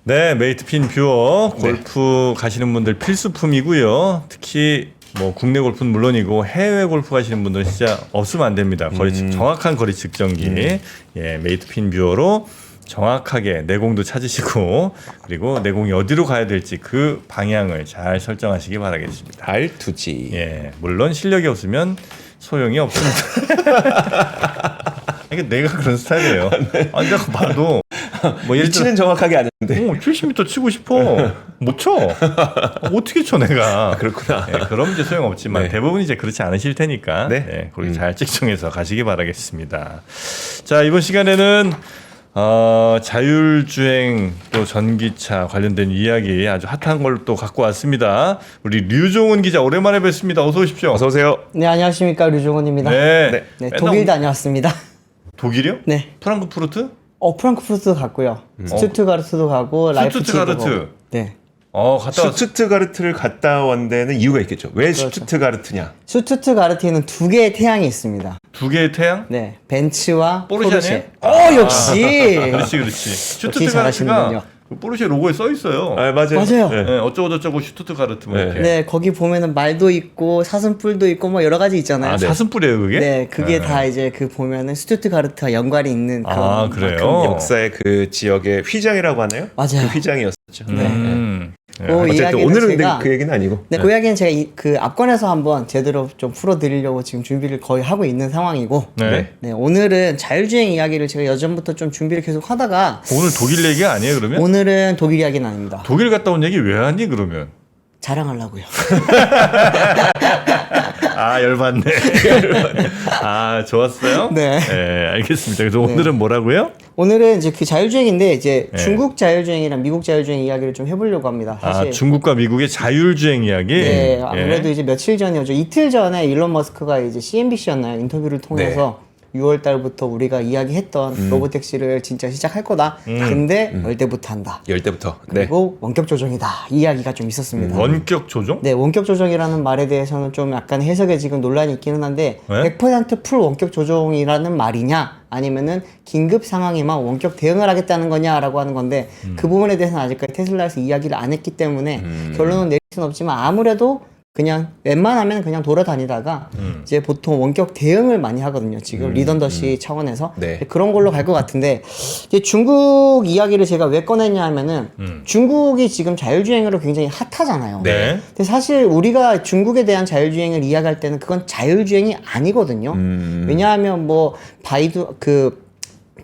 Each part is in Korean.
네, 메이트핀 뷰어 골프 가시는 분들 필수품이고요. 특히 뭐 국내 골프는 물론이고 해외 골프 가시는 분들은 진짜 없으면 안 됩니다. 정확한 거리 측정기. 예, 메이트핀 뷰어로 정확하게 내공도 찾으시고 그리고 내공이 어디로 가야 될지 그 방향을 잘 설정하시기 바라겠습니다. R2G. 예, 물론 실력이 없으면 소용이 없습니다. 이게 내가 그런 스타일이에요. 아니 내가 봐도 뭐 예를 들어 위치는 정확하게 아는데. 70m 치고 싶어. 못 쳐. 어떻게 쳐 내가. 그렇구나. 네, 그럼 이제 소용없지만 네. 대부분 이제 그렇지 않으실 테니까 네. 네, 그렇게 잘 측정해서 가시기 바라겠습니다. 자, 이번 시간에는 자율주행 또 전기차 관련된 이야기 아주 핫한 걸 또 갖고 왔습니다. 우리 류종훈 기자 오랜만에 뵙습니다. 어서 오십시오. 어서 오세요. 네, 안녕하십니까. 류종훈입니다. 네. 네. 네, 맨날 독일 다녀왔습니다. 독일이요? 네. 프랑크푸르트? 프랑크푸르트도 갔고요. 스투트가르트도 가고 라이프치히도 슈투트가르트. 가고. 네. 갔다 왔 슈투트가르트를 갔다 온 데는 이유가 있겠죠. 왜 슈투트가르트냐? 슈투트가르트에는 두 개의 태양이 있습니다. 두 개의 태양? 네. 벤츠와 포르쉐네? 포르쉐. 역시. 그렇지. 역시 슈투트가르트가 잘하시는군요. 포르쉐 로고에 써 있어요. 아, 맞아요. 맞아요. 네. 네, 어쩌고저쩌고 슈투트가르트 뭐 네. 이렇게. 네, 거기 보면은 말도 있고 사슴뿔도 있고 뭐 여러 가지 있잖아요. 아, 사슴뿔이에요 그게? 네, 그게 다 이제 그 보면은 슈투트가르트와 연관이 있는 그런 아, 그래요? 만큼 역사의 그 지역의 휘장이라고 하나요? 맞아요. 그 휘장이었었죠. 네. 그 어쨌든 이야기는 오늘은 제가 근데 그 얘기는 아니고. 네, 그 이야기는 제가 그 앞권에서 한번 제대로 좀 풀어드리려고 지금 준비를 거의 하고 있는 상황이고 네. 네, 오늘은 자율주행 이야기를 제가 예전부터 좀 준비를 계속 하다가 오늘 독일 얘기 아니에요 그러면? 오늘은 독일 이야기는 아닙니다. 독일 갔다 온 얘기 왜 하니 그러면? 자랑하려고요. 아 열받네. 아 좋았어요? 네. 알겠습니다. 그래서 오늘은 뭐라고요? 오늘은 이제 그 자율주행인데 이제 네. 중국 자율주행이랑 미국 자율주행 이야기를 좀 해보려고 합니다. 사실 중국과 미국의 자율주행 이야기. 네, 아무래도 이제 며칠 전이었죠. 이틀 전에 일론 머스크가 이제 CNBC였나요? 인터뷰를 통해서 6월 달부터 우리가 이야기했던 로보택시를 진짜 시작할 거다. 근데 열대부터 한다. 열대부터. 네. 그리고 원격 조종이다. 이 이야기가 좀 있었습니다. 원격 조종? 네, 원격 조종이라는 말에 대해서는 좀 약간 해석에 지금 논란이 있기는 한데 네? 100%풀 원격 조종이라는 말이냐 아니면은 긴급 상황에만 원격 대응을 하겠다는 거냐라고 하는 건데 그 부분에 대해서는 아직까지 테슬라에서 이야기를 안 했기 때문에 결론은 내릴 수는 없지만 아무래도 그냥 웬만하면 그냥 돌아다니다가 이제 보통 원격 대응을 많이 하거든요. 지금 리던더시 차원에서 네. 그런 걸로 갈 것 같은데 이제 중국 이야기를 제가 왜 꺼냈냐 하면은 중국이 지금 자율주행으로 굉장히 핫하잖아요. 네. 근데 사실 우리가 중국에 대한 자율주행을 이야기할 때는 그건 자율주행이 아니거든요. 왜냐하면 뭐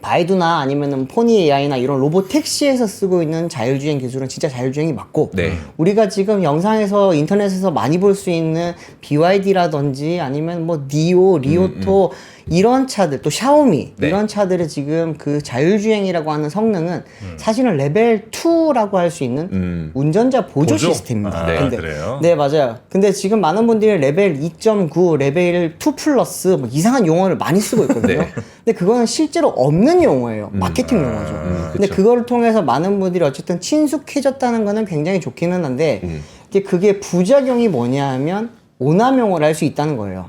바이두나 아니면은 포니 AI나 이런 로봇 택시에서 쓰고 있는 자율주행 기술은 진짜 자율주행이 맞고 네. 우리가 지금 영상에서 인터넷에서 많이 볼 수 있는 BYD라든지 아니면 뭐 니오, 리오토 이런 차들 또 샤오미 네. 이런 차들의 지금 그 자율주행이라고 하는 성능은 사실은 레벨 2라고 할 수 있는 운전자 보조 시스템입니다. 아, 근데 그래요? 네, 맞아요. 근데 지금 많은 분들이 레벨 2.9, 레벨 2 플러스 뭐 이상한 용어를 많이 쓰고 있거든요. 네. 근데 그거는 실제로 없는 용어예요. 마케팅 용어죠. 근데 그쵸. 그거를 통해서 많은 분들이 어쨌든 친숙해졌다는 거는 굉장히 좋기는 한데 이제 그게 부작용이 뭐냐 하면 오남용을 할 수 있다는 거예요.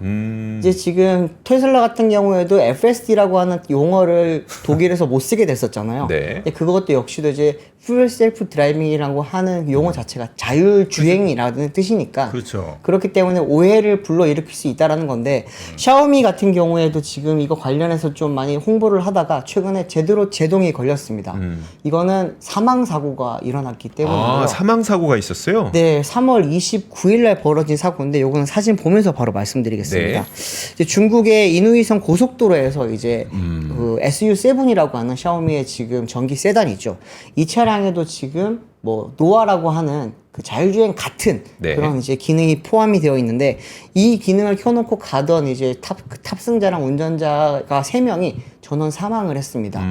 이제 지금 테슬라 같은 경우에도 FSD라고 하는 용어를 독일에서 못 쓰게 됐었잖아요. 네. 근데 그것도 역시도 이제 풀 셀프 드라이빙이라고 하는 용어 자체가 자율주행이라는 뜻이니까 그렇죠. 그렇기 때문에 오해를 불러일으킬 수 있다라는 건데 샤오미 같은 경우에도 지금 이거 관련해서 좀 많이 홍보를 하다가 최근에 제대로 제동이 걸렸습니다. 이거는 사망 사고가 일어났기 때문에요. 아, 사망 사고가 있었어요? 네, 3월 29일 날 벌어진 사고인데 요거는 사진 보면서 바로 말씀드리겠습니다. 이제 중국의 인후이성 고속도로에서 이제 그 SU7이라고 하는 샤오미의 지금 전기 세단이죠. 이 차량에도 지금 뭐 노아라고 하는 그 자율주행 같은 네. 그런 이제 기능이 포함이 되어 있는데 이 기능을 켜놓고 가던 이제 탑승자랑 운전자가 3명이 전원 사망을 했습니다.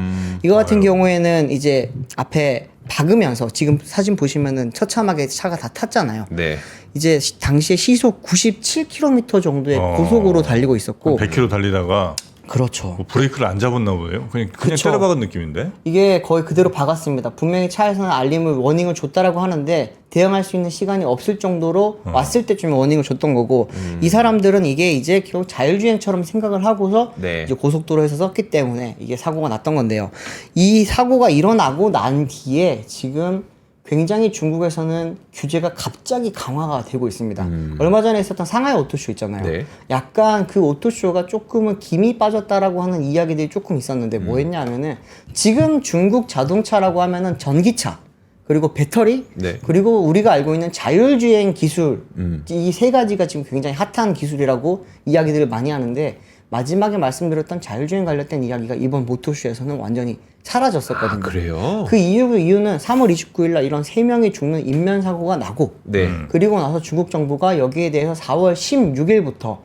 이거 같은 경우에는 이제 앞에 박으면서 지금 사진 보시면은 처참하게 차가 다 탔잖아요. 네. 이제 당시에 시속 97km 정도의 고속으로 달리고 있었고 100km 달리다가 그렇죠. 뭐 브레이크를 안 잡았나 보네요. 그냥 그쵸. 때려박은 느낌인데. 이게 거의 그대로 박았습니다. 분명히 차에서는 알림을 워닝을 줬다라고 하는데 대응할 수 있는 시간이 없을 정도로 왔을 때쯤에 워닝을 줬던 거고 이 사람들은 이게 이제 결국 자율주행처럼 생각을 하고서 네. 이제 고속도로에서 썼기 때문에 이게 사고가 났던 건데요. 이 사고가 일어나고 난 뒤에 지금 굉장히 중국에서는 규제가 갑자기 강화가 되고 있습니다. 얼마 전에 있었던 상하이 오토쇼 있잖아요. 네. 약간 그 오토쇼가 조금은 김이 빠졌다라고 하는 이야기들이 조금 있었는데 뭐 했냐면은 지금 중국 자동차라고 하면은 전기차 그리고 배터리 네. 그리고 우리가 알고 있는 자율주행 기술 이 세 가지가 지금 굉장히 핫한 기술이라고 이야기들을 많이 하는데 마지막에 말씀드렸던 자율주행 관련된 이야기가 이번 모토쇼에서는 완전히 사라졌었거든요. 그래요? 그 이유는 3월 29일 날 이런 3명이 죽는 인면 사고가 나고 네. 그리고 나서 중국 정부가 여기에 대해서 4월 16일부터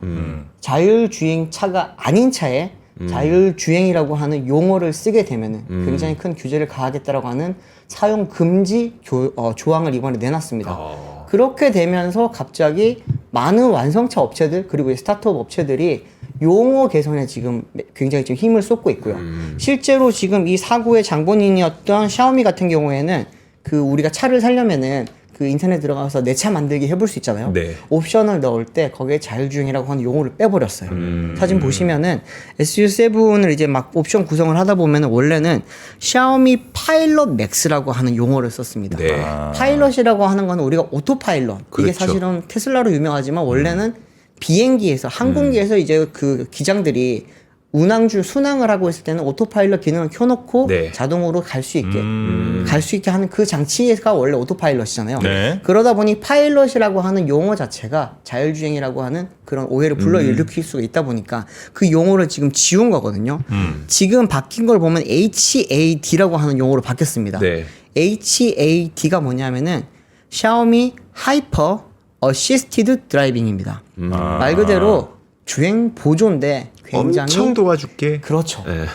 자율주행 차가 아닌 차에 자율주행이라고 하는 용어를 쓰게 되면은 굉장히 큰 규제를 가하겠다라고 하는 사용 금지 조항을 이번에 내놨습니다. 그렇게 되면서 갑자기 많은 완성차 업체들 그리고 스타트업 업체들이 용어 개선에 지금 굉장히 지금 힘을 쏟고 있고요. 실제로 지금 이 사고의 장본인이었던 샤오미 같은 경우에는 그 우리가 차를 살려면은 그 인터넷 들어가서 내 차 만들기 해볼 수 있잖아요. 네. 옵션을 넣을 때 거기에 자율주행이라고 하는 용어를 빼버렸어요. 사진 보시면은 SU7을 이제 막 옵션 구성을 하다 보면은 원래는 샤오미 파일럿 맥스라고 하는 용어를 썼습니다. 네. 파일럿이라고 하는 건 우리가 오토파일럿. 이게 그렇죠. 사실은 테슬라로 유명하지만 원래는 비행기에서 항공기에서 이제 그 기장들이 순항을 하고 있을 때는 오토파일럿 기능을 켜놓고 네. 자동으로 갈 수 있게 하는 그 장치가 원래 오토파일럿이잖아요. 네. 그러다 보니 파일럿이라고 하는 용어 자체가 자율주행이라고 하는 그런 오해를 불러일으킬 수가 있다 보니까 그 용어를 지금 지운 거거든요. 지금 바뀐 걸 보면 HAD라고 하는 용어로 바뀌었습니다. 네. HAD가 뭐냐면은 샤오미 하이퍼 어시스티드 드라이빙입니다. 말 그대로 주행 보조인데 굉장히 엄청 도와줄게. 그렇죠. 네.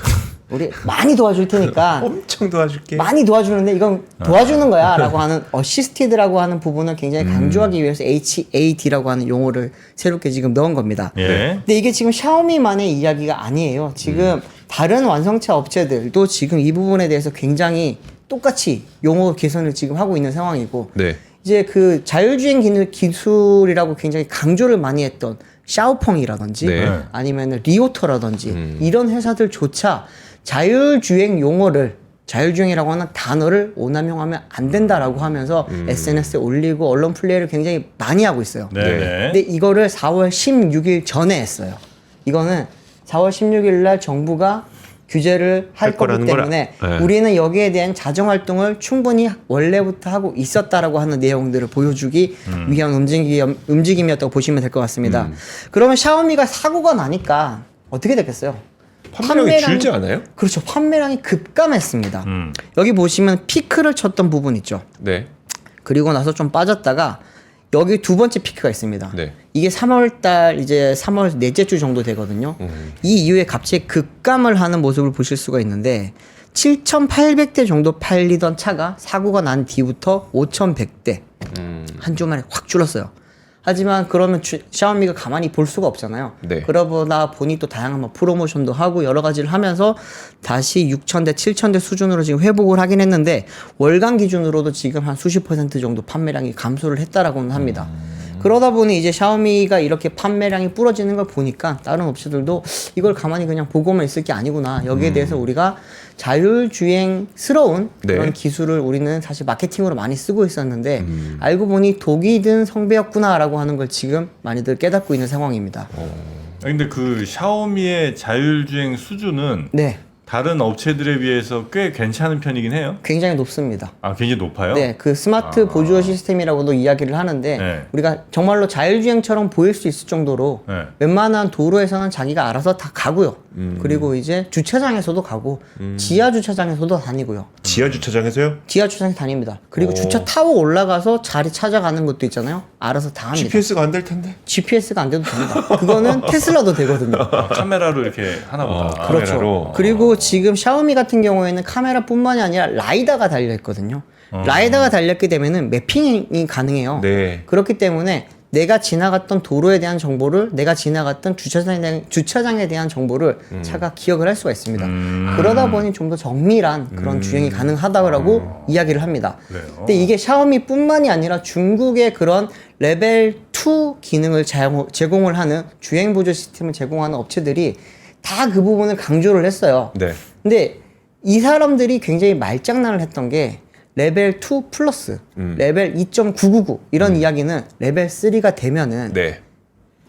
우리 많이 도와줄 테니까 엄청 도와줄게. 많이 도와주는데 이건 도와주는 거야 라고 하는 어시스티드라고 하는 부분을 굉장히 강조하기 위해서 HAD라고 하는 용어를 새롭게 지금 넣은 겁니다. 예. 근데 이게 지금 샤오미만의 이야기가 아니에요. 지금 다른 완성차 업체들도 지금 이 부분에 대해서 굉장히 똑같이 용어 개선을 지금 하고 있는 상황이고 네. 이제 그 자율주행 기술이라고 굉장히 강조를 많이 했던 샤오펑이라든지 네. 아니면 리오토라든지 이런 회사들조차 자율주행 용어를 자율주행이라고 하는 단어를 오남용하면 안 된다라고 하면서 SNS에 올리고 언론 플레이를 굉장히 많이 하고 있어요. 네. 근데 이거를 4월 16일 전에 했어요. 이거는 4월 16일 날 정부가 규제를 할 거기 거라는 때문에 거라. 네. 우리는 여기에 대한 자정 활동을 충분히 원래부터 하고 있었다라고 하는 내용들을 보여주기 위한 움직임이었다고 보시면 될 것 같습니다. 그러면 샤오미가 사고가 나니까 어떻게 됐겠어요? 판매량이 줄지 않아요? 그렇죠. 판매량이 급감했습니다. 여기 보시면 피크를 쳤던 부분 있죠. 네. 그리고 나서 좀 빠졌다가 여기 두 번째 피크가 있습니다. 네. 이게 3월달 이제 3월 넷째 주 정도 되거든요. 이 이후에 갑자기 급감을 하는 모습을 보실 수가 있는데 7,800대 정도 팔리던 차가 사고가 난 뒤부터 5,100대 한 주 만에 확 줄었어요. 하지만 그러면 샤오미가 가만히 볼 수가 없잖아요. 네. 그러다 보니 또 다양한 뭐 프로모션도 하고 여러 가지를 하면서 다시 6,000대, 7,000대 수준으로 지금 회복을 하긴 했는데 월간 기준으로도 지금 한 수십 % 정도 판매량이 감소를 했다라고는 합니다. 그러다 보니 이제 샤오미가 이렇게 판매량이 부러지는 걸 보니까 다른 업체들도 이걸 가만히 그냥 보고만 있을 게 아니구나. 여기에 대해서 우리가 자율주행스러운 네. 그런 기술을 우리는 사실 마케팅으로 많이 쓰고 있었는데 알고 보니 독이 든 성배였구나라고 하는 걸 지금 많이들 깨닫고 있는 상황입니다. 근데 그 샤오미의 자율주행 수준은 네, 다른 업체들에 비해서 꽤 괜찮은 편이긴 해요. 굉장히 높습니다. 아, 굉장히 높아요? 네, 그 스마트 보조 시스템이라고도 이야기를 하는데 네. 우리가 정말로 자율주행처럼 보일 수 있을 정도로 네. 웬만한 도로에서는 자기가 알아서 다 가고요. 그리고 이제 주차장에서도 가고 지하 주차장에서도 다니고요. 지하 주차장에서요? 지하 주차장에 다닙니다. 그리고 주차 타고 올라가서 자리 찾아가는 것도 있잖아요. 알아서 다 합니다. GPS가 안 될 텐데. GPS가 안 돼도 됩니다. 그거는 테슬라도 되거든요. 아, 카메라로 이렇게 하나보다. 그렇죠. 카메라로. 그리고 지금 샤오미 같은 경우에는 카메라뿐만이 아니라 라이다가 달려 있거든요. 라이다가 달렸게 되면은 매핑이 가능해요. 네. 그렇기 때문에 내가 지나갔던 도로에 대한 정보를 내가 지나갔던 주차장에 대한 정보를 차가 기억을 할 수가 있습니다. 그러다 보니 좀 더 정밀한 그런 주행이 가능하다고 이야기를 합니다. 그래요? 근데 이게 샤오미뿐만이 아니라 중국의 그런 레벨 2 기능을 제공을 하는 주행 보조 시스템을 제공하는 업체들이 다 그 부분을 강조를 했어요. 네. 근데 이 사람들이 굉장히 말장난을 했던 게 레벨 2 플러스, 레벨 2.999 이런 이야기는 레벨 3가 되면은 네.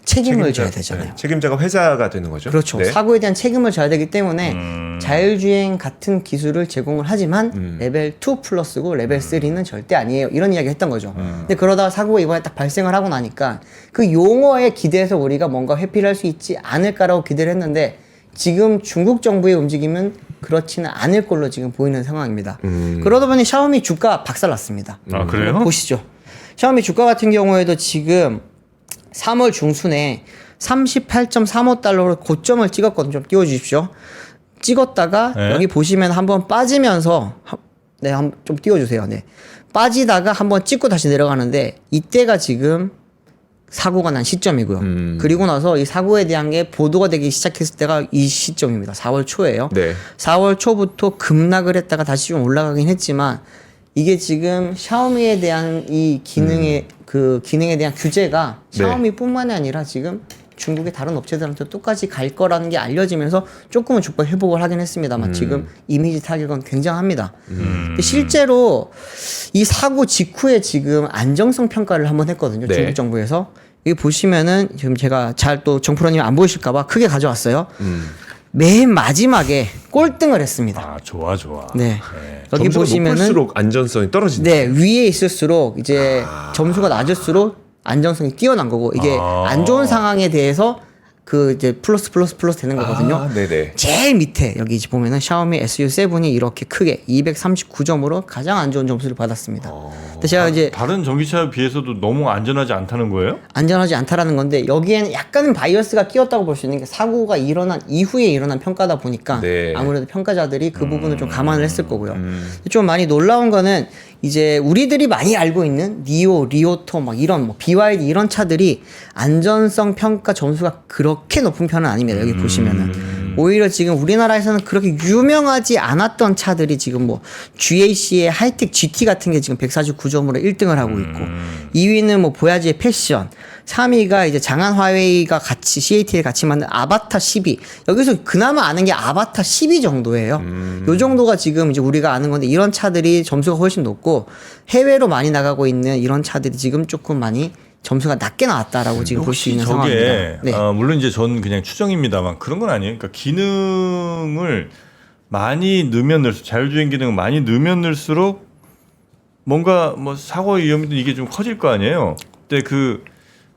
책임을 져야 되잖아요. 네. 책임자가 회사가 되는 거죠. 그렇죠. 네. 사고에 대한 책임을 져야 되기 때문에 자율주행 같은 기술을 제공을 하지만 레벨 2 플러스고 레벨 3는 절대 아니에요. 이런 이야기 했던 거죠. 근데 그러다가 사고가 이번에 딱 발생을 하고 나니까 그 용어에 기대해서 우리가 뭔가 회피를 할 수 있지 않을까라고 기대를 했는데 지금 중국 정부의 움직임은 그렇지는 않을 걸로 지금 보이는 상황입니다. 그러다 보니 샤오미 주가 박살났습니다. 아, 그래요? 보시죠. 샤오미 주가 같은 경우에도 지금 3월 중순에 38.35달러로 고점을 찍었거든요. 좀 띄워주십시오. 찍었다가 네. 여기 보시면 한번 빠지면서 네, 한번 좀 띄워주세요. 네, 빠지다가 한번 찍고 다시 내려가는데 이때가 지금 사고가 난 시점이고요. 그리고 나서 이 사고에 대한 게 보도가 되기 시작했을 때가 이 시점입니다. 4월 초예요. 네. 4월 초부터 급락을 했다가 다시 좀 올라가긴 했지만 이게 지금 샤오미에 대한 이 기능의 그 기능에 대한 규제가 네. 샤오미뿐만이 아니라 지금 중국의 다른 업체들한테 똑같이 갈 거라는 게 알려지면서 조금은 주가 회복을 하긴 했습니다만 지금 이미지 타격은 굉장합니다. 근데 실제로 이 사고 직후에 지금 안정성 평가를 한번 했거든요. 네. 중국 정부에서. 여기 보시면은 지금 제가 잘 또 정프로님 안 보이실까봐 크게 가져왔어요. 맨 마지막에 꼴등을 했습니다. 아, 좋아. 네. 여기 점수가 보시면은 높을수록 안전성이 떨어진다. 네, 위에 있을수록 이제 점수가 낮을수록 안정성이 뛰어난 거고 이게 안 좋은 상황에 대해서 그 이제 플러스 되는 거거든요. 아, 네네. 제일 밑에 여기 이제 보면은 샤오미 SU7이 이렇게 크게 239점으로 가장 안 좋은 점수를 받았습니다. 근데 제가 이제 다른 전기차에 비해서도 너무 안전하지 않다는 거예요? 안전하지 않다라는 건데 여기에는 약간은 바이어스가 끼었다고 볼 수 있는 게 사고가 일어난 이후에 일어난 평가다 보니까 네. 아무래도 평가자들이 그 부분을 좀 감안을 했을 거고요. 좀 많이 놀라운 거는 이제 우리들이 많이 알고 있는 니오, 리오토 막 이런 뭐 BYD 이런 차들이 안전성 평가 점수가 그렇게 높은 편은 아닙니다. 여기 보시면은 오히려 지금 우리나라에서는 그렇게 유명하지 않았던 차들이 지금 뭐 GAC의 하이텍 GT 같은 게 지금 149점으로 1등을 하고 있고 2위는 뭐 보야지의 패션, 3위가 이제 장안 화웨이가 같이 CAT에 같이 만든 아바타 12. 여기서 그나마 아는 게 아바타 12 정도예요. 요 정도가 지금 이제 우리가 아는 건데 이런 차들이 점수가 훨씬 높고 해외로 많이 나가고 있는 이런 차들이 지금 조금 많이 점수가 낮게 나왔다라고 지금 볼 수 혹시 있는 저게 상황입니다. 네. 물론 이제 전 그냥 추정입니다만 그런 건 아니에요. 그러니까 기능을 많이 넣으면 넣을수록 자율주행 기능을 많이 넣으면 넣을수록 뭔가 뭐 사고 위험도 이게 좀 커질 거 아니에요. 근데 그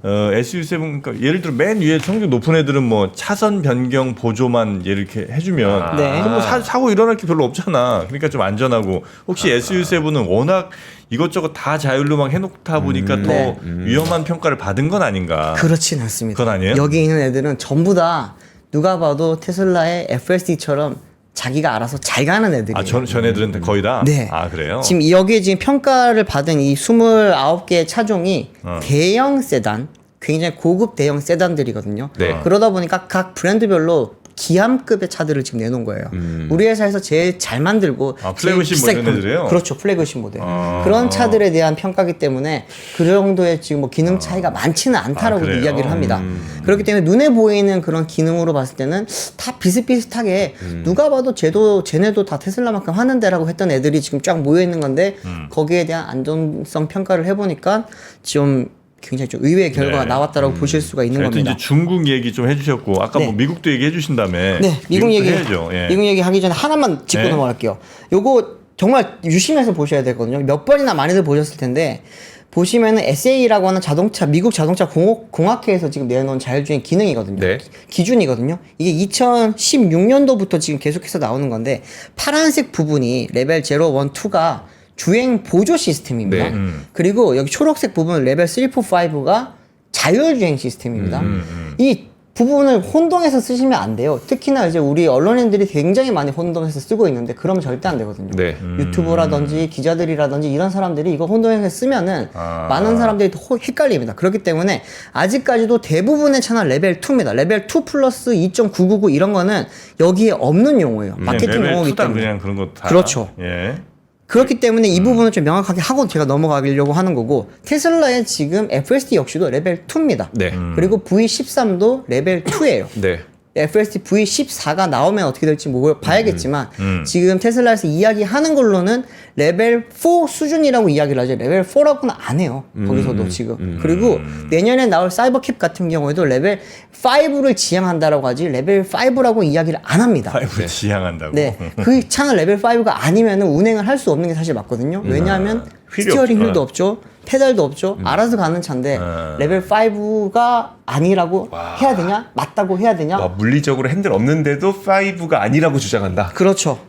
SU7 그러니까 예를 들어 맨 위에 성적 높은 애들은 뭐 차선 변경 보조만 이렇게 해주면 네. 그럼 뭐 사고 일어날 게 별로 없잖아. 그러니까 좀 안전하고 혹시 SU7은 워낙 이것저것 다 자율로 막 해놓다 보니까 더 네. 위험한 평가를 받은 건 아닌가? 그렇진 않습니다. 그건 아니에요? 여기 있는 애들은 전부 다 누가 봐도 테슬라의 FSD처럼 자기가 알아서 잘 가는 애들이에요. 아, 전 애들은 거의 다? 네. 아, 그래요? 지금 여기에 지금 평가를 받은 이 29개의 차종이 대형 세단, 굉장히 고급 대형 세단들이거든요. 네. 그러다 보니까 각 브랜드별로 기함급의 차들을 지금 내놓은 거예요. 우리 회사에서 제일 잘 만들고 아, 제일 플래그십 비싸게 모델 애들이에요? 그렇죠. 플래그십 모델. 아. 그런 차들에 대한 평가기 때문에 그 정도의 지금 뭐 기능 차이가 많지는 않다라고 그래요? 이야기를 합니다. 그렇기 때문에 눈에 보이는 그런 기능으로 봤을 때는 다 비슷비슷하게 누가 봐도 쟤네도 다 테슬라만큼 하는데라고 했던 애들이 지금 쫙 모여 있는 건데 거기에 대한 안전성 평가를 해보니까 좀 굉장히 좀 의외의 결과가 네. 나왔다라고 보실 수가 있는 하여튼 겁니다. 이제 중국 얘기 좀 해주셨고 아까 네. 뭐 미국도 얘기해 주신다며. 네, 미국 얘기 해야죠. 예. 미국 얘기 하기 전에 하나만 짚고 네. 넘어갈게요. 요거 정말 유심해서 보셔야 되거든요. 몇 번이나 많이들 보셨을 텐데 보시면은 SA라고 하는 미국 자동차 공학회에서 지금 내놓은 자율주행 기능이거든요. 네. 기준이거든요. 이게 2016년도부터 지금 계속해서 나오는 건데 파란색 부분이 레벨 0, 1, 2가 주행 보조 시스템입니다. 네. 그리고 여기 초록색 부분 레벨 3, 4, 5가 자율주행 시스템입니다. 이 부분을 혼동해서 쓰시면 안 돼요. 특히나 이제 우리 언론인들이 굉장히 많이 혼동해서 쓰고 있는데 그러면 절대 안 되거든요. 네. 유튜버라든지 기자들이라든지 이런 사람들이 이거 혼동해서 쓰면은 많은 사람들이 헷갈립니다. 그렇기 때문에 아직까지도 대부분의 채널 레벨 2입니다. 레벨 2 플러스 2.999 이런 거는 여기에 없는 용어예요. 마케팅 레벨 용어이기 2다 때문에. 그냥 그런 거 다. 그렇죠. 예. 그렇기 때문에 이 부분을 좀 명확하게 하고 제가 넘어가려고 하는 거고 테슬라의 지금 FSD 역시도 레벨 2입니다. 네. 그리고 V13도 레벨 2예요. 네. FSD V14가 나오면 어떻게 될지 봐야겠지만 지금 테슬라에서 이야기하는 걸로는 레벨 4 수준이라고 이야기를 하죠. 레벨 4라고는 안 해요. 거기서도 지금. 그리고 내년에 나올 사이버캡 같은 경우에도 레벨 5를 지향한다라고 하지 레벨 5라고 이야기를 안 합니다. 5 지향한다고. 네, 그 차는 레벨 5가 아니면은 운행을 할 수 없는 게 사실 맞거든요. 왜냐하면 휠이 스티어링 없죠. 휠도 없죠, 페달도 없죠. 알아서 가는 차인데 레벨 5가 아니라고 해야 되냐? 맞다고 해야 되냐? 와, 물리적으로 핸들 없는데도 5가 아니라고 주장한다. 그렇죠.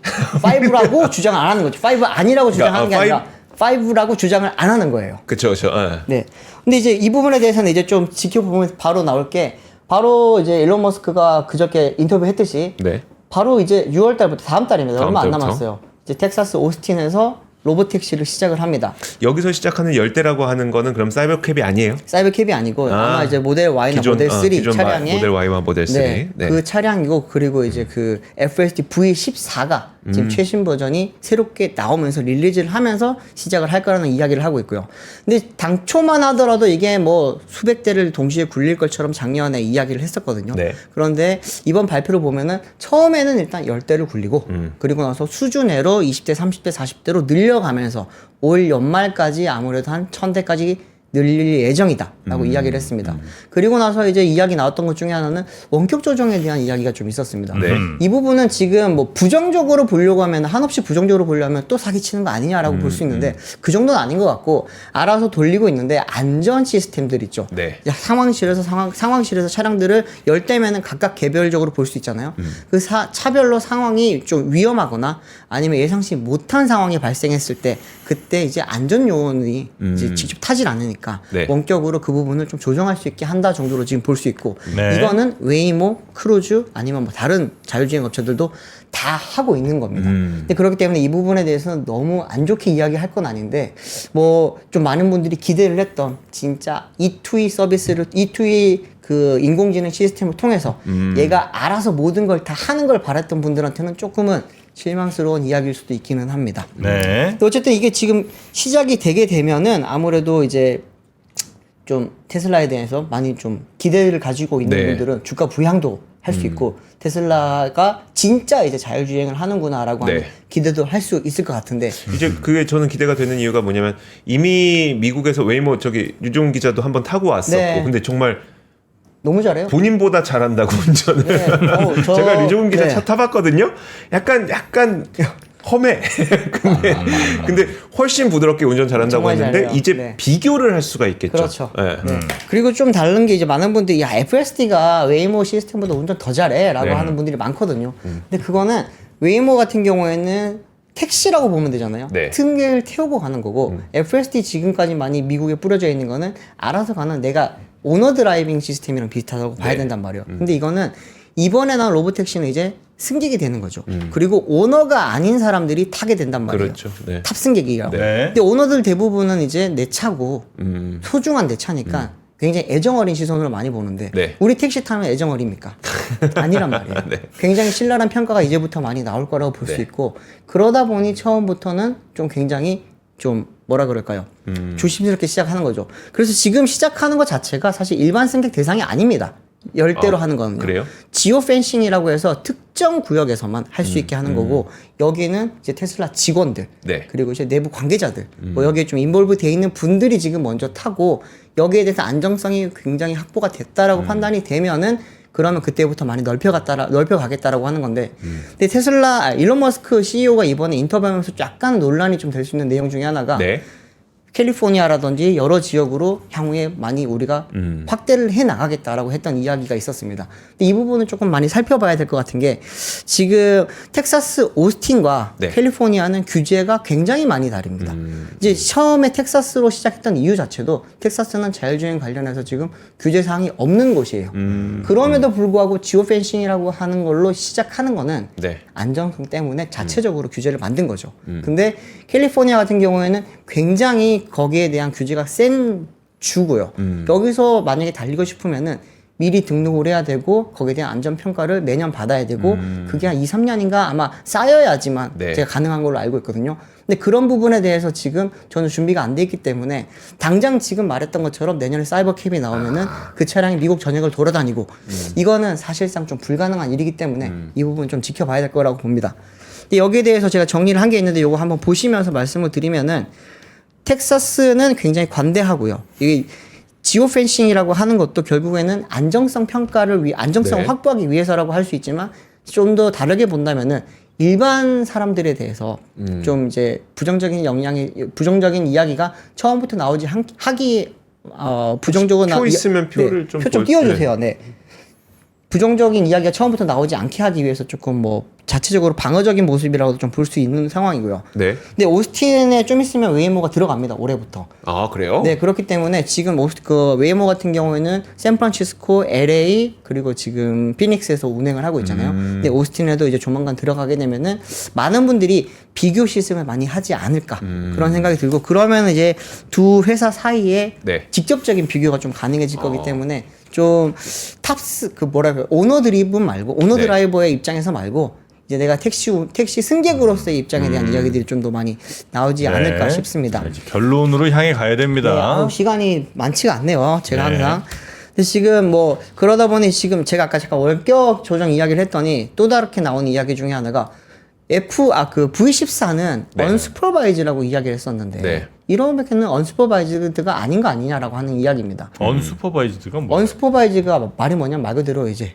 5라고 주장 안 하는 거죠. 5 아니라고 주장하는 게 아니라 5라고 주장을 안 하는 거예요. 그렇죠, 그렇죠. 네. 근데 이제 이 부분에 대해서는 이제 좀 지켜보면 바로 나올 게 바로 이제 일론 머스크가 그저께 인터뷰 했듯이 네. 바로 이제 6월 달부터 다음 달입니다. 다음 얼마 안 달부터? 남았어요. 이제 텍사스 오스틴에서 로보택시를 시작을 합니다. 여기서 시작하는 열대라고 하는 거는 그럼 사이버캡이 아니에요? 사이버캡이 아니고 아, 아마 이제 모델 Y나 모델 3 기존 차량에 모델 Y와 모델 3. 네, 그 차량이고 그리고 이제 그 FSD V14가 지금 최신 버전이 새롭게 나오면서 릴리즈를 하면서 시작을 할 거라는 이야기를 하고 있고요. 근데 당초만 하더라도 이게 뭐 수백 대를 동시에 굴릴 것처럼 작년에 이야기를 했었거든요. 네. 그런데 이번 발표를 보면은 처음에는 일단 10대를 굴리고 그리고 나서 수준외로 20대, 30대, 40대로 늘려가면서 올 연말까지 아무래도 한 1000대까지 늘릴 예정이다라고 이야기를 했습니다. 그리고 나서 이제 이야기 나왔던 것 중에 하나는 원격 조정에 대한 이야기가 좀 있었습니다. 네. 이 부분은 지금 뭐 부정적으로 보려고 하면 한없이 부정적으로 보려면 또 사기치는 거 아니냐라고 볼 수 있는데 그 정도는 아닌 것 같고 알아서 돌리고 있는데 안전 시스템들 있죠. 네. 상황실에서 차량들을 열 대면은 각각 개별적으로 볼 수 있잖아요. 그 차별로 상황이 좀 위험하거나 아니면 예상치 못한 상황이 발생했을 때 그때 이제 안전 요원이 이제 직접 타질 않으니까 네. 원격으로 그 부분을 좀 조정할 수 있게 한다 정도로 지금 볼 수 있고 네. 이거는 웨이모, 크루즈 아니면 뭐 다른 자율주행 업체들도 다 하고 있는 겁니다. 근데 그렇기 때문에 이 부분에 대해서는 너무 안 좋게 이야기할 건 아닌데 뭐 좀 많은 분들이 기대를 했던 진짜 E2E 서비스를 E2E 그 인공지능 시스템을 통해서 얘가 알아서 모든 걸 다 하는 걸 바랬던 분들한테는 조금은 실망스러운 이야기일 수도 있기는 합니다. 네. 근데 어쨌든 이게 지금 시작이 되게 되면은 아무래도 이제 좀 테슬라에 대해서 많이 좀 기대를 가지고 있는 네. 분들은 주가 부양도 할 수 있고 테슬라가 진짜 이제 자율주행을 하는구나라고 하는 네. 기대도 할 수 있을 것 같은데 이제 그게 저는 기대가 되는 이유가 뭐냐면 이미 미국에서 웨이모 저기 유종 기자도 한번 타고 왔었고 네. 근데 정말 너무 잘해요. 본인보다 잘한다고 운전을. 네. 제가 류종훈 기자 네. 차 타봤거든요. 약간 험해. 근데 훨씬 부드럽게 운전 잘한다고 정말 했는데 잘해요. 이제 네. 비교를 할 수가 있겠죠. 그렇죠. 네. 네. 그리고 좀 다른 게 이제 많은 분들이 야 FSD가 웨이모 시스템보다 운전 더 잘해라고 네. 하는 분들이 많거든요. 근데 그거는 웨이모 같은 경우에는 택시라고 보면 되잖아요. 네. 승객을 태우고 가는 거고 FSD 지금까지 많이 미국에 뿌려져 있는 거는 알아서 가는 내가 오너 드라이빙 시스템이랑 비슷하다고 봐야 네. 된단 말이에요. 근데 이거는 이번에 나온 로보택시는 이제 승객이 되는 거죠. 그리고 오너가 아닌 사람들이 타게 된단 말이에요. 그렇죠. 네. 탑승객이라고. 네. 근데 오너들 대부분은 이제 내 차고 소중한 내 차니까 굉장히 애정어린 시선으로 많이 보는데 네. 우리 택시 타면 애정어립니까? 아니란 말이에요. 네. 굉장히 신랄한 평가가 이제부터 많이 나올 거라고 볼 수 네. 있고 그러다 보니 처음부터는 좀 굉장히 좀 뭐라 그럴까요? 조심스럽게 시작하는 거죠. 그래서 지금 시작하는 것 자체가 사실 일반 승객 대상이 아닙니다. 열대로 하는 거는요. 그래요? 지오 펜싱이라고 해서 특정 구역에서만 할 수 있게 하는 거고 여기는 이제 테슬라 직원들 네. 그리고 이제 내부 관계자들 뭐 여기에 좀 인볼브 돼 있는 분들이 지금 먼저 타고 여기에 대해서 안정성이 굉장히 확보가 됐다라고 판단이 되면은 그러면 그때부터 많이 넓혀가겠다라고 하는 건데 근데 테슬라 일론 머스크 CEO가 이번에 인터뷰하면서 약간 논란이 좀 될 수 있는 내용 중에 하나가 네. 캘리포니아라든지 여러 지역으로 향후에 많이 우리가 확대를 해 나가겠다라고 했던 이야기가 있었습니다. 근데 이 부분은 조금 많이 살펴봐야 될 것 같은 게 지금 텍사스 오스틴과 네. 캘리포니아는 규제가 굉장히 많이 다릅니다. 이제 처음에 텍사스로 시작했던 이유 자체도 텍사스는 자율주행 관련해서 지금 규제 사항이 없는 곳이에요. 그럼에도 불구하고 지오펜싱이라고 하는 걸로 시작하는 거는 네. 안정성 때문에 자체적으로 규제를 만든 거죠. 근데 캘리포니아 같은 경우에는 굉장히 거기에 대한 규제가 센 주고요. 여기서 만약에 달리고 싶으면은 미리 등록을 해야 되고 거기에 대한 안전평가를 매년 받아야 되고 그게 한 2, 3년인가 아마 쌓여야지만 네. 제가 가능한 걸로 알고 있거든요. 근데 그런 부분에 대해서 지금 저는 준비가 안 돼 있기 때문에 당장 지금 말했던 것처럼 내년에 사이버캡이 나오면은 그 차량이 미국 전역을 돌아다니고 이거는 사실상 좀 불가능한 일이기 때문에 이 부분 좀 지켜봐야 될 거라고 봅니다. 근데 여기에 대해서 제가 정리를 한 게 있는데 이거 한번 보시면서 말씀을 드리면은 텍사스는 굉장히 관대하고요. 이게 지오펜싱이라고 하는 것도 결국에는 안정성 평가를 안정성을 네. 확보하기 위해서라고 할 수 있지만 좀 더 다르게 본다면은 일반 사람들에 대해서 좀 이제 부정적인 이야기가 처음부터 나오지 부정적으로 표 있으면 표를 좀 표좀 띄워주세요. 네. 부정적인 이야기가 처음부터 나오지 않게 하기 위해서 조금 뭐 자체적으로 방어적인 모습이라고도 좀 볼 수 있는 상황이고요. 네. 근데 오스틴에 좀 있으면 웨이모가 들어갑니다. 올해부터. 아 그래요? 네, 그렇기 때문에 지금 그 웨이모 같은 경우에는 샌프란시스코, LA 그리고 지금 피닉스에서 운행을 하고 있잖아요. 근데 오스틴에도 이제 조만간 들어가게 되면은 많은 분들이 비교 시승을 많이 하지 않을까 그런 생각이 들고 그러면 이제 두 회사 사이에 네. 직접적인 비교가 좀 가능해질 거기 때문에 좀 탑스 그 뭐랄까 오너 드리븐 말고 오너 네. 드라이버의 입장에서 말고 이제 내가 택시 승객으로서의 입장에 대한 이야기들이 좀 더 많이 나오지 않을까 싶습니다. 자, 이제 결론으로 향해 가야 네, 됩니다. 시간이 많지가 않네요. 제가 네. 항상. 근데 지금 뭐 그러다 보니 지금 제가 아까 잠깐 원격 조정 이야기를 했더니 또 다르게 나오는 이야기 중에 하나가 그 V14는 네. 언슈퍼바이즈라고 이야기를 했었는데 네. 이러면은 언슈퍼바이즈가 아닌 거 아니냐라고 하는 이야기입니다. 언슈퍼바이즈드가 뭐? 언슈퍼바이즈가 말이 뭐냐 말 그대로 이제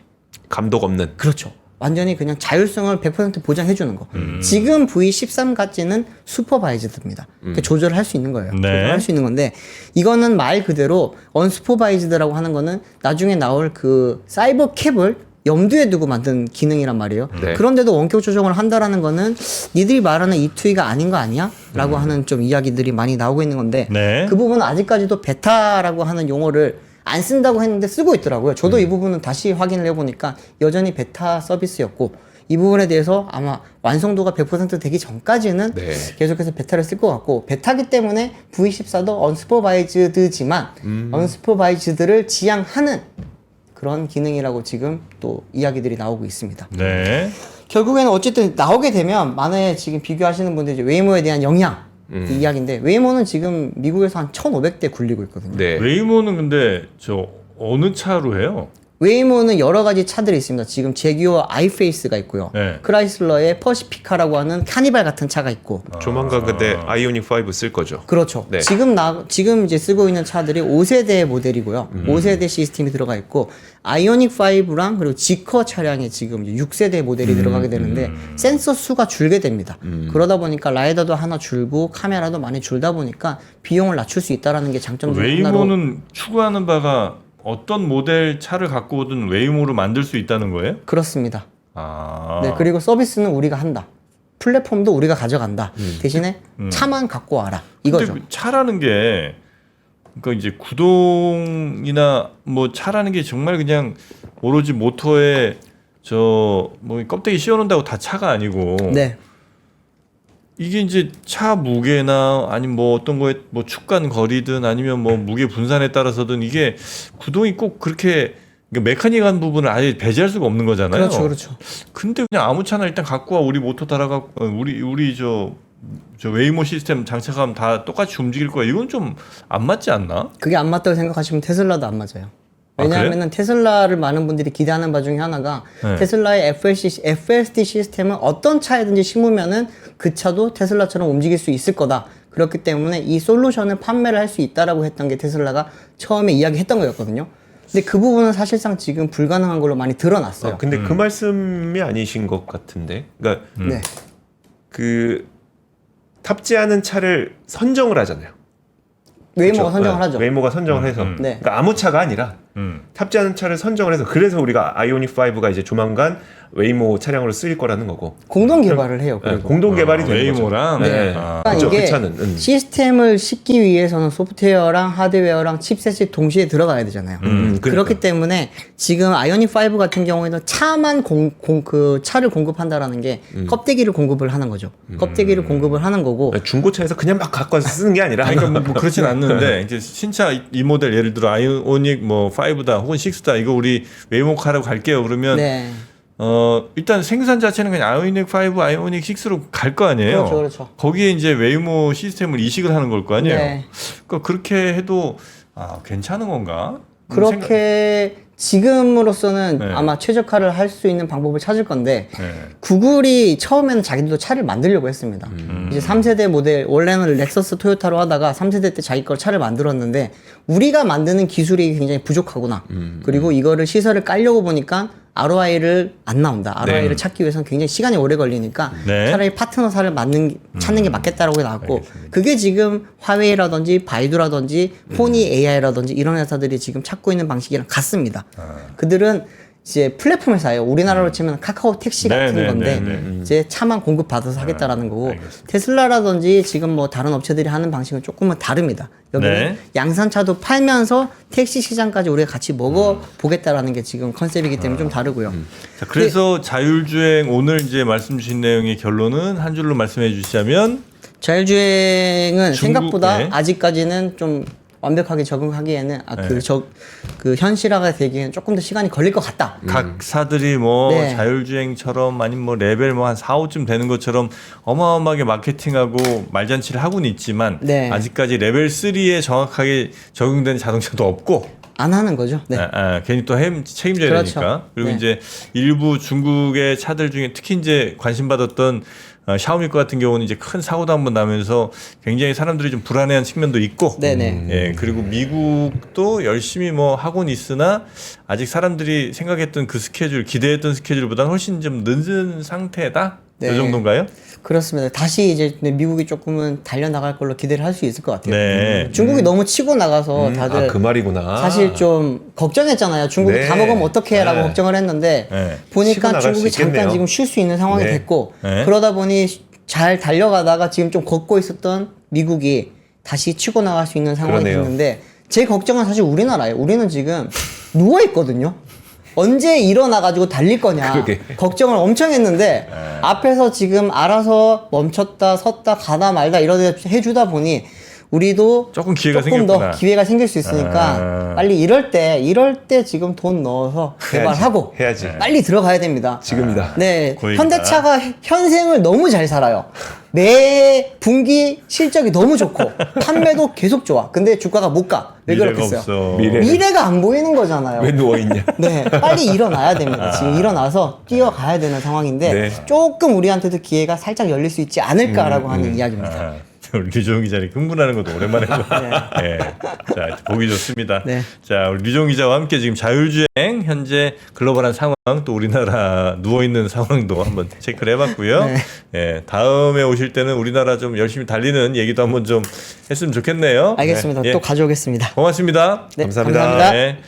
감독 없는. 그렇죠. 완전히 그냥 자율성을 100% 보장해 주는 거. 지금 V13 같지는 슈퍼바이즈드입니다. 그러니까 조절을 할 수 있는 거예요. 네. 조절할 수 있는 건데 이거는 말 그대로 언슈퍼바이즈드라고 하는 거는 나중에 나올 그 사이버 캡을 염두에 두고 만든 기능이란 말이에요. 네. 그런데도 원격 조정을 한다라는 거는 니들이 말하는 E2E가 아닌 거 아니야? 라고 하는 좀 이야기들이 많이 나오고 있는 건데 네. 그 부분은 아직까지도 베타라고 하는 용어를 안 쓴다고 했는데 쓰고 있더라고요. 저도 이 부분은 다시 확인을 해보니까 여전히 베타 서비스였고 이 부분에 대해서 아마 완성도가 100% 되기 전까지는 네. 계속해서 베타를 쓸 것 같고 베타기 때문에 V14도 언슈퍼바이즈드지만 언슈퍼바이즈드를 지향하는 그런 기능이라고 지금 또 이야기들이 나오고 있습니다. 네. 결국에는 어쨌든 나오게 되면 만약에 지금 비교하시는 분들 이제 웨이모에 대한 영향 이 이야기인데 웨이모는 지금 미국에서 한 1,500대 굴리고 있거든요. 네. 웨이모는 근데 저 어느 차로 해요? 웨이모는 여러 가지 차들이 있습니다. 지금 제규어 아이페이스가 있고요. 네. 크라이슬러의 퍼시피카라고 하는 카니발 같은 차가 있고. 조만간 근데 아이오닉 5 쓸 거죠. 그렇죠. 네. 지금 이제 쓰고 있는 차들이 5세대 모델이고요. 5세대 시스템이 들어가 있고 아이오닉 5랑 그리고 지커 차량에 지금 이제 6세대 모델이 들어가게 되는데 센서 수가 줄게 됩니다. 그러다 보니까 라이더도 하나 줄고 카메라도 많이 줄다 보니까 비용을 낮출 수 있다라는 게 장점 중 하나로. 웨이모는 추구하는 바가 어떤 모델 차를 갖고 오든 웨이모로 만들 수 있다는 거예요? 그렇습니다. 아. 네, 그리고 서비스는 우리가 한다. 플랫폼도 우리가 가져간다. 대신에 차만 갖고 와라. 이거죠. 근데 그 차라는 게 그러니까 이제 구동이나 뭐 차라는 게 정말 그냥 오로지 모터에 저 뭐 껍데기 씌워놓는다고 다 차가 아니고 네. 이게 이제 차 무게나 아니면 뭐 어떤 거에 뭐 축간 거리든 아니면 뭐 무게 분산에 따라서든 이게 구동이 꼭 그렇게 메카닉한 부분을 아예 배제할 수가 없는 거잖아요. 그렇죠, 그렇죠. 근데 그냥 아무 차나 일단 갖고 와 우리 모터 달아갖고 우리 저 웨이모 시스템 장착하면 다 똑같이 움직일 거야. 이건 좀 안 맞지 않나? 그게 안 맞다고 생각하시면 테슬라도 안 맞아요. 아, 왜냐하면 테슬라를 많은 분들이 기대하는 바 중에 하나가 네. 테슬라의 FSD 시스템은 어떤 차에든지 심으면은 그 차도 테슬라처럼 움직일 수 있을 거다. 그렇기 때문에 이 솔루션을 판매를 할 수 있다라고 했던 게 테슬라가 처음에 이야기했던 거였거든요. 근데 그 부분은 사실상 지금 불가능한 걸로 많이 드러났어요. 근데 그 말씀이 아니신 것 같은데. 그러니까 네. 그 탑재하는 차를 선정을 하잖아요. 웨이모가 그렇죠. 선정을 하죠. 웨이모가 선정을 해서 네. 그러니까 아무 차가 아니라 탑재하는 차를 선정을 해서 그래서 우리가 아이오닉 5가 이제 조만간 웨이모 차량으로 쓰일 거라는 거고 공동 개발을 해요. 네, 그리고. 공동 개발이 되는 웨이모랑 거죠. 네. 아, 그러니까 그렇죠. 이게 그 차는 시스템을 싣기 위해서는 소프트웨어랑 하드웨어랑 칩셋이 동시에 들어가야 되잖아요. 그러니까. 그렇기 때문에 지금 아이오닉 5 같은 경우에는 차만 그 차를 공급한다라는 게 껍데기를 공급을 하는 거죠. 껍데기를 공급을 하는 거고 중고차에서 그냥 막 갖고 와서 쓰는 게 아니라 그러니까 뭐 그렇진 않는데 이제 신차 이 모델 예를 들어 아이오닉 뭐 5다 혹은 6다 이거 우리 웨이모카라고 갈게요. 그러면 네. 일단 생산 자체는 그냥 아이오닉 5, 아이오닉 6로 갈 거 아니에요. 그렇죠, 그렇죠. 거기에 이제 웨이모 시스템을 이식을 하는 걸 거 아니에요. 네. 그러니까 그렇게 해도 괜찮은 건가? 그렇게 지금으로서는 네. 아마 최적화를 할 수 있는 방법을 찾을 건데 네. 구글이 처음에는 자기들도 차를 만들려고 했습니다. 이제 3세대 모델 원래는 렉서스 토요타로 하다가 3세대 때 자기 걸 차를 만들었는데 우리가 만드는 기술이 굉장히 부족하구나. 그리고 이거를 시설을 깔려고 보니까 ROI를 안 나온다. ROI를 네. 찾기 위해서는 굉장히 시간이 오래 걸리니까 네. 차라리 파트너사를 찾는 게 맞겠다라고 나왔고 그게 지금 화웨이라든지 바이두라든지 포니 AI라든지 이런 회사들이 지금 찾고 있는 방식이랑 같습니다. 그들은 이제 플랫폼 회사예요. 우리나라로 치면 카카오 택시 네, 같은 네, 건데 네, 네. 이제 차만 공급받아서 하겠다라는 거고 알겠습니다. 테슬라라든지 지금 뭐 다른 업체들이 하는 방식은 조금은 다릅니다. 여기는 네. 양산차도 팔면서 택시 시장까지 우리가 같이 먹어 보겠다라는 게 지금 컨셉이기 때문에 좀 다르고요. 자, 그래서 자율주행 오늘 이제 말씀 주신 내용의 결론은 한 줄로 말씀해 주시자면 자율주행은 생각보다 네. 아직까지는 좀 완벽하게 적응하기에는 그 현실화가 되기에는 조금 더 시간이 걸릴 것 같다. 각 사들이 뭐 네. 자율주행처럼 아니면 뭐 레벨 뭐 한 4, 5쯤 되는 것처럼 어마어마하게 마케팅하고 말잔치를 하고는 있지만 네. 아직까지 레벨 3에 정확하게 적용된 자동차도 없고 안 하는 거죠. 네. 괜히 또 책임져야 그렇죠. 되니까. 그리고 네. 이제 일부 중국의 차들 중에 특히 이제 관심받았던 샤오미 거 같은 경우는 이제 큰 사고도 한번 나면서 굉장히 사람들이 좀 불안해한 측면도 있고. 네네. 예, 그리고 미국도 열심히 뭐 하고는 있으나 아직 사람들이 생각했던 그 스케줄, 기대했던 스케줄보다는 훨씬 좀 늦은 상태다. 네. 이 정도인가요? 그렇습니다. 다시 이제 미국이 조금은 달려나갈 걸로 기대를 할 수 있을 것 같아요. 네. 중국이 너무 치고 나가서 다들 그 말이구나. 사실 좀 걱정했잖아요. 중국이 네. 다 먹으면 어떡해 라고 네. 걱정을 했는데 네. 치고 보니까 나갈 중국이 수 있겠네요. 잠깐 지금 쉴 수 있는 상황이 네. 됐고 네. 그러다 보니 잘 달려가다가 지금 좀 걷고 있었던 미국이 다시 치고 나갈 수 있는 상황이 그러네요. 됐는데 제 걱정은 사실 우리나라예요. 우리는 지금 누워 있거든요. 언제 일어나가지고 달릴 거냐 그러게. 걱정을 엄청 했는데 앞에서 지금 알아서 멈췄다 섰다 가다 말다 이러다 해주다 보니 우리도 조금 기회가 조금 생겼구나. 더 기회가 생길 수 있으니까 빨리 이럴 때 지금 돈 넣어서 개발하고 해야지. 빨리 들어가야 됩니다. 지금이다. 네, 고객이다. 현대차가 현생을 너무 잘 살아요. 매 분기 실적이 너무 좋고 판매도 계속 좋아. 근데 주가가 못 가. 왜 미래가 그렇겠어요? 없어. 미래가 안 보이는 거잖아요. 왜 누워 있냐? 네, 빨리 일어나야 됩니다. 지금 일어나서 뛰어가야 되는 상황인데 네. 조금 우리한테도 기회가 살짝 열릴 수 있지 않을까라고 하는 이야기입니다. 아, 우리 류종 기자님 흥분하는 것도 오랜만에 예. 자, 보기 좋습니다. 네. 자, 우리 류종 기자와 함께 지금 자율주행 현재 글로벌한 상황 또 우리나라 누워 있는 상황도 한번 체크를 해봤고요. 네. 예, 다음에 오실 때는 우리나라 좀 열심히 달리는 얘기도 한번 좀 했으면 좋겠네요. 알겠습니다. 네, 예. 또 가져오겠습니다. 고맙습니다. 네, 감사합니다. 감사합니다. 네.